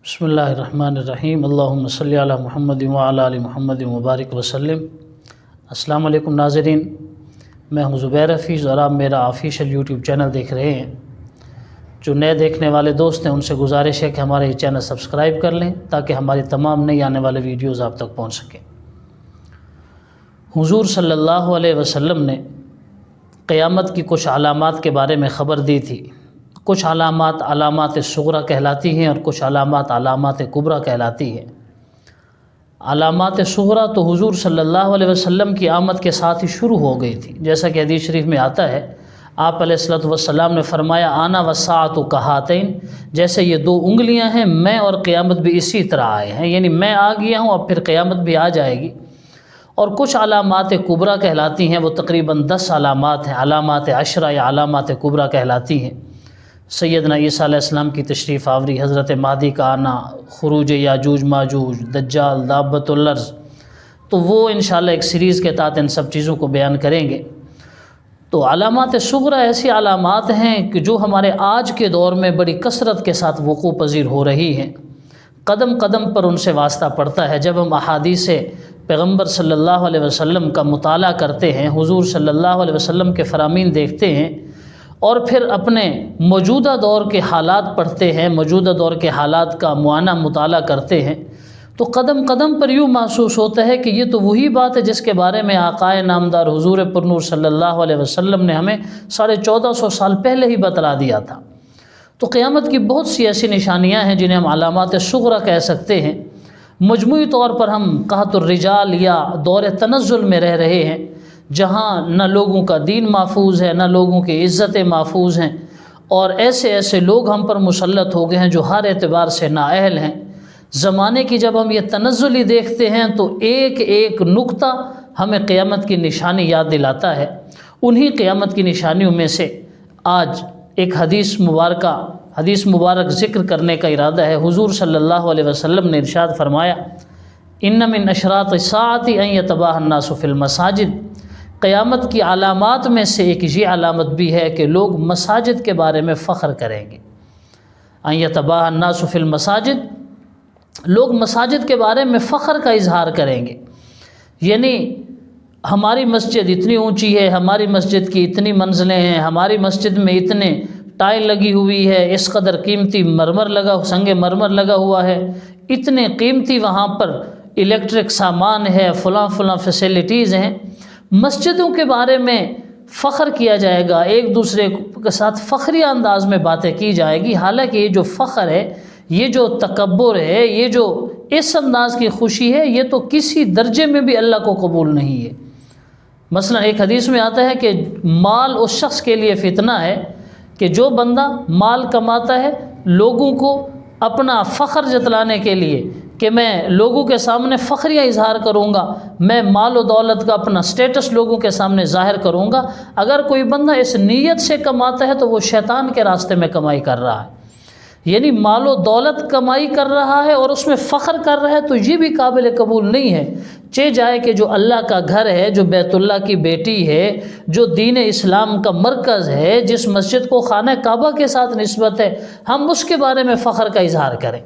بسم اللہ الرحمن الرحیم اللہم صلی علی محمد وعلی آل محمد مبارک وسلم۔ السلام علیکم ناظرین، میں ہوں زبیر حفیظ اور آپ میرا آفیشیل یوٹیوب چینل دیکھ رہے ہیں۔ جو نئے دیکھنے والے دوست ہیں ان سے گزارش ہے کہ ہمارا یہ چینل سبسکرائب کر لیں تاکہ ہماری تمام نئی آنے والے ویڈیوز آپ تک پہنچ سکیں۔ حضور صلی اللہ علیہ وسلم نے قیامت کی کچھ علامات کے بارے میں خبر دی تھی۔ کچھ علامات علامات صغریٰ کہلاتی ہیں اور کچھ علامات علامات کبریٰ کہلاتی ہیں۔ علامات صغریٰ تو حضور صلی اللہ علیہ وسلم کی آمد کے ساتھ ہی شروع ہو گئی تھی، جیسا کہ حدیث شریف میں آتا ہے، آپ علیہ الصلوۃ والسلام نے فرمایا آنا والساعۃ کہاتین، جیسے یہ دو انگلیاں ہیں میں اور قیامت بھی اسی طرح آئے ہیں، یعنی میں آ گیا ہوں اب پھر قیامت بھی آ جائے گی۔ اور کچھ علامات کبریٰ کہلاتی ہیں، وہ تقریباً 10 علامات ہیں، علامات عشرہ یا علامات کبریٰ کہلاتی ہیں۔ سیدنا عیسیٰ علیہ السلام کی تشریف آوری، حضرت مہدی کا آنا، خروج یاجوج ماجوج، دجال، دابۃ الارض، تو وہ انشاءاللہ ایک سیریز کے تحت ان سب چیزوں کو بیان کریں گے۔ تو علامات صغریٰ ایسی علامات ہیں کہ جو ہمارے آج کے دور میں بڑی کثرت کے ساتھ وقوع پذیر ہو رہی ہیں، قدم قدم پر ان سے واسطہ پڑتا ہے۔ جب ہم احادیث پیغمبر صلی اللہ علیہ وسلم کا مطالعہ کرتے ہیں، حضور صلی اللہ علیہ وسلم کے فرامین دیکھتے ہیں اور پھر اپنے موجودہ دور کے حالات پڑھتے ہیں، موجودہ دور کے حالات کا معائنہ مطالعہ کرتے ہیں، تو قدم قدم پر یوں محسوس ہوتا ہے کہ یہ تو وہی بات ہے جس کے بارے میں آقائے نامدار حضور پرنور صلی اللہ علیہ وسلم نے ہمیں 1450 سال پہلے ہی بتلا دیا تھا۔ تو قیامت کی بہت سی ایسی نشانیاں ہیں جنہیں ہم علامات صغریٰ کہہ سکتے ہیں۔ مجموعی طور پر ہم قحط الرجال یا دور تنزل میں رہ رہے ہیں، جہاں نہ لوگوں کا دین محفوظ ہے، نہ لوگوں کی عزتیں محفوظ ہیں، اور ایسے ایسے لوگ ہم پر مسلط ہو گئے ہیں جو ہر اعتبار سے نااہل ہیں۔ زمانے کی جب ہم یہ تنزلی دیکھتے ہیں تو ایک ایک نقطہ ہمیں قیامت کی نشانی یاد دلاتا ہے۔ انہی قیامت کی نشانیوں میں سے آج ایک حدیث مبارک ذکر کرنے کا ارادہ ہے۔ حضور صلی اللہ علیہ وسلم نے ارشاد فرمایا ان من اشراط الساعۃ ان یتباہی الناس فی المساجد، قیامت کی علامات میں سے ایک یہ علامت بھی ہے کہ لوگ مساجد کے بارے میں فخر کریں گے۔ ان یتباہی الناس فی المساجد، لوگ مساجد کے بارے میں فخر کا اظہار کریں گے، یعنی ہماری مسجد اتنی اونچی ہے، ہماری مسجد کی اتنی منزلیں ہیں، ہماری مسجد میں اتنے ٹائل لگی ہوئی ہے، اس قدر قیمتی سنگ مرمر لگا ہوا ہے، اتنے قیمتی وہاں پر الیکٹرک سامان ہے، فلاں فلاں فیسیلیٹیز ہیں۔ مسجدوں کے بارے میں فخر کیا جائے گا، ایک دوسرے کے ساتھ فخری انداز میں باتیں کی جائے گی، حالانکہ یہ جو فخر ہے، یہ جو تکبر ہے، یہ جو اس انداز کی خوشی ہے، یہ تو کسی درجے میں بھی اللہ کو قبول نہیں ہے۔ مثلا ایک حدیث میں آتا ہے کہ مال اس شخص کے لیے فتنہ ہے کہ جو بندہ مال کماتا ہے لوگوں کو اپنا فخر جتلانے کے لیے کہ میں لوگوں کے سامنے فخریہ اظہار کروں گا، میں مال و دولت کا اپنا سٹیٹس لوگوں کے سامنے ظاہر کروں گا۔ اگر کوئی بندہ اس نیت سے کماتا ہے تو وہ شیطان کے راستے میں کمائی کر رہا ہے، یعنی مال و دولت کمائی کر رہا ہے اور اس میں فخر کر رہا ہے، تو یہ بھی قابل قبول نہیں ہے۔ چہ جائے کہ جو اللہ کا گھر ہے، جو بیت اللہ کی بیٹی ہے، جو دین اسلام کا مرکز ہے، جس مسجد کو خانہ کعبہ کے ساتھ نسبت ہے، ہم اس کے بارے میں فخر کا اظہار کریں۔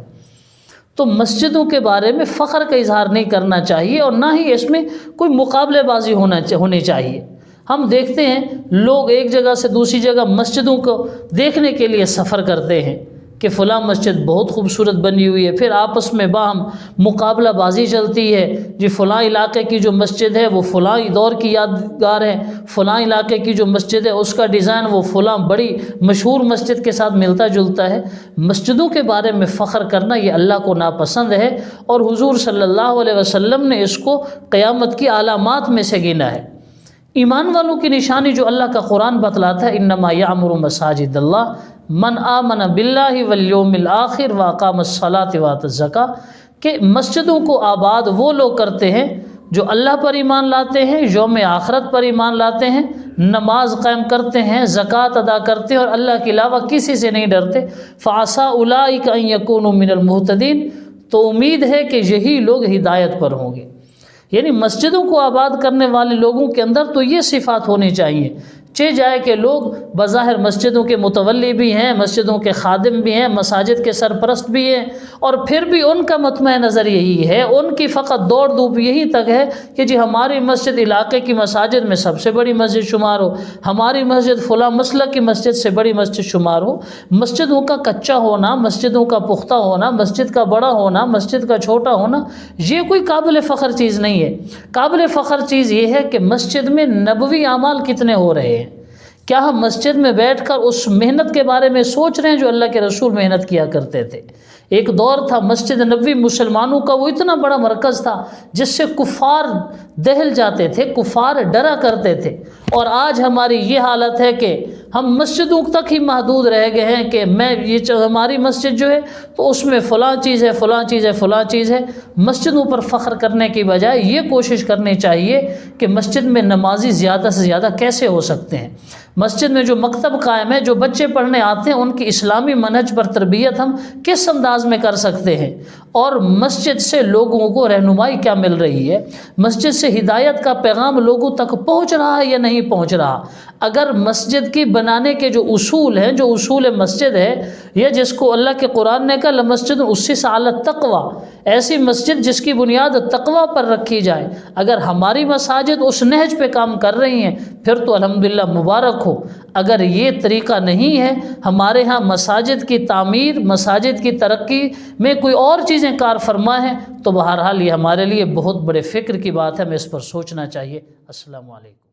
تو مسجدوں کے بارے میں فخر کا اظہار نہیں کرنا چاہیے، اور نہ ہی اس میں کوئی مقابلے بازی ہونی چاہیے۔ ہم دیکھتے ہیں لوگ ایک جگہ سے دوسری جگہ مسجدوں کو دیکھنے کے لیے سفر کرتے ہیں کہ فلاں مسجد بہت خوبصورت بنی ہوئی ہے، پھر آپس میں باہم مقابلہ بازی چلتی ہے، جی فلاں علاقے کی جو مسجد ہے وہ فلاں دور کی یادگار ہے، فلاں علاقے کی جو مسجد ہے اس کا ڈیزائن وہ فلاں بڑی مشہور مسجد کے ساتھ ملتا جلتا ہے۔ مسجدوں کے بارے میں فخر کرنا یہ اللہ کو ناپسند ہے، اور حضور صلی اللہ علیہ وسلم نے اس کو قیامت کی علامات میں سے گنا ہے۔ ایمان والوں کی نشانی جو اللہ کا قرآن بتلاتا ہے انما یعمر مساجد اللہ من آمن باللہ والیوم الآخر واقام الصلاۃ وآتى الزکاۃ، کہ مسجدوں کو آباد وہ لوگ کرتے ہیں جو اللہ پر ایمان لاتے ہیں، یوم آخرت پر ایمان لاتے ہیں، نماز قائم کرتے ہیں، زکوٰۃ ادا کرتے ہیں، اور اللہ کے علاوہ کسی سے نہیں ڈرتے۔ فعسیٰ اولئک ان یکونوا من المہتدین، تو امید ہے کہ یہی لوگ ہدایت پر ہوں گے۔ یعنی مسجدوں کو آباد کرنے والے لوگوں کے اندر تو یہ صفات ہونی چاہیے چہ جائے کہ لوگ بظاہر مسجدوں کے متولی بھی ہیں، مسجدوں کے خادم بھی ہیں، مساجد کے سرپرست بھی ہیں، اور پھر بھی ان کا مطمع نظر یہی ہے، ان کی فقط دوڑ دھوپ یہی تک ہے کہ جی ہماری مسجد علاقے کی مساجد میں سب سے بڑی مسجد شمار ہو، ہماری مسجد فلاں مسلک کی مسجد سے بڑی مسجد شمار ہو۔ مسجدوں کا کچا ہونا، مسجدوں کا پختہ ہونا، مسجد کا بڑا ہونا، مسجد کا چھوٹا ہونا، یہ کوئی قابل فخر چیز نہیں ہے۔ قابل فخر چیز یہ ہے کہ مسجد میں نبوی اعمال کتنے ہو رہے ہیں۔ کیا ہم مسجد میں بیٹھ کر اس محنت کے بارے میں سوچ رہے ہیں جو اللہ کے رسول محنت کیا کرتے تھے؟ ایک دور تھا مسجد نبوی مسلمانوں کا وہ اتنا بڑا مرکز تھا جس سے کفار دہل جاتے تھے، کفار ڈرا کرتے تھے، اور آج ہماری یہ حالت ہے کہ ہم مسجدوں تک ہی محدود رہ گئے ہیں کہ ہماری مسجد جو ہے تو اس میں فلاں چیز ہے، فلاں چیز ہے، فلاں چیز ہے۔ مسجدوں پر فخر کرنے کی بجائے یہ کوشش کرنی چاہیے کہ مسجد میں نمازی زیادہ سے زیادہ کیسے ہو سکتے ہیں۔ مسجد میں جو مکتب قائم ہے، جو بچے پڑھنے آتے ہیں، ان کی اسلامی منہج پر تربیت ہم کس انداز میں کر سکتے ہیں، اور مسجد سے لوگوں کو رہنمائی کیا مل رہی ہے، مسجد سے ہدایت کا پیغام لوگوں تک پہنچ رہا ہے یا نہیں پہنچ رہا۔ اگر مسجد کی بنانے کے جو اصول ہیں، جو اصول مسجد ہے، یا جس کو اللہ کے قرآن نے کہا لمسجد اسس علی التقوی، ایسی مسجد جس کی بنیاد تقوی پر رکھی جائے، اگر ہماری مساجد اس نہج پہ کام کر رہی ہیں پھر تو الحمدللہ مبارک ہو۔ اگر یہ طریقہ نہیں ہے، ہمارے ہاں مساجد کی تعمیر، مساجد کی ترقی میں کوئی اور چیزیں کار فرما ہیں، تو بہرحال یہ ہمارے لیے بہت بڑے فکر کی بات ہے، ہمیں اس پر سوچنا چاہیے۔ السلام علیکم۔